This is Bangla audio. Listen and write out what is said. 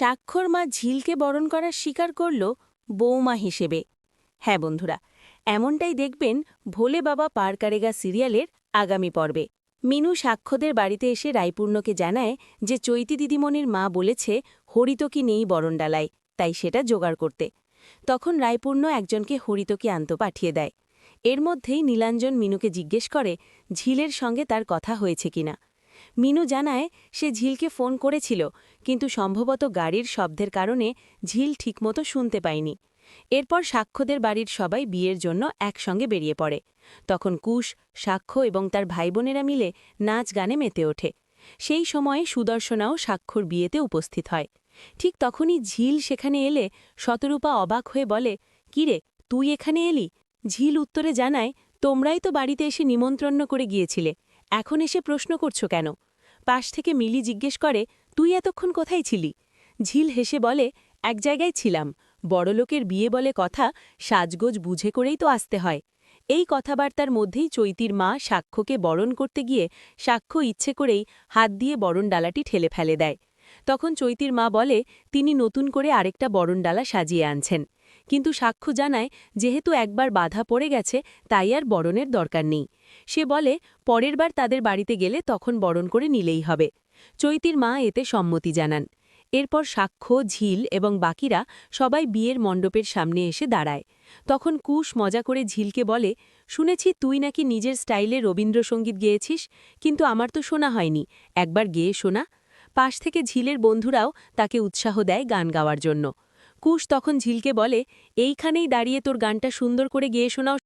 স্বাক্ষর মা ঝিলকে বরণ করার স্বীকার করল বৌমা হিসেবে। হ্যাঁ বন্ধুরা, এমনটাই দেখবেন ভোলে বাবা পার কারেগা সিরিয়ালের আগামী পর্বে। মিনু সাক্ষ্যদের বাড়িতে এসে রায়পূর্ণকে জানায় যে চৈতি দিদিমণির মা বলেছে হরিতকি নেই বরণডালায়, তাই সেটা জোগাড় করতে। তখন রায়পূর্ণ একজনকে হরিতকি আনতে পাঠিয়ে দেয়। এর মধ্যেই নীলাঞ্জন মিনুকে জিজ্ঞেস করে ঝিলের সঙ্গে তার কথা হয়েছে কিনা। মিনু জানায় সে ঝিলকে ফোন করেছিল, কিন্তু সম্ভবত গাড়ির শব্দের কারণে ঝিল ঠিকমতো শুনতে পায়নি। এরপর সাক্ষ্যদের বাড়ির সবাই বিয়ের জন্য একসঙ্গে বেরিয়ে পড়ে। তখন কুশ, সাক্ষ্য এবং তার ভাইবোনেরা মিলে নাচ গানে মেতে ওঠে। সেই সময়ে সুদর্শনাও সাক্ষ্যর বিয়েতে উপস্থিত হয়। ঠিক তখনই ঝিল সেখানে এলে শতরূপা অবাক হয়ে বলে, কিরে, তুই এখানে এলি? ঝিল উত্তরে জানায়, তোমরাই তো বাড়িতে এসে নিমন্ত্রণ করে গিয়েছিলে, এখন এসে প্রশ্ন করছো কেন? পাশ থেকে মিলি জিজ্ঞেস করে, তুই এতক্ষণ কোথায় ছিলি? ঝিল হেসে বলে, এক জায়গায় ছিলাম, বড়লোকের বিয়ে বলে কথা, সাজগোজ বুঝে করেই তো আসতে হয়। এই কথাবার্তার মধ্যেই চৈতির মা সাক্ষ্যকে বরণ করতে গিয়ে সাক্ষ্য ইচ্ছে করেই হাত দিয়ে বরণডালাটি ঠেলে ফেলে দেয়। তখন চৈতির মা বলে তিনি নতুন করে আরেকটা বরণডালা সাজিয়ে আনছেন, কিন্তু সাক্ষ্য জানায় যেহেতু একবার বাধা পড়ে গেছে তাই আর বরণের দরকার নেই। সে বলে পরের বার তাদের বাড়িতে গেলে তখন বরণ করে নিলেই হবে। চৈতির মা এতে সম্মতি জানান। এরপর সাক্ষ্য, ঝিল এবং বাকিরা সবাই বিয়ের মণ্ডপের সামনে এসে দাঁড়ায়। তখন কুশ মজা করে ঝিলকে বলে, শুনেছি তুই নাকি নিজের স্টাইলে রবীন্দ্রসঙ্গীত গেয়েছিস, কিন্তু আমার তো শোনা হয়নি, একবার গেয়ে শোনা। পাশ থেকে ঝিলের বন্ধুরাও তাকে উৎসাহ দেয় গান গাওয়ার জন্য। কুশ তখন ঝিলকে বলে, এইখানেই দাঁড়িয়ে তোর গানটা সুন্দর করে গেয়ে শোনাও।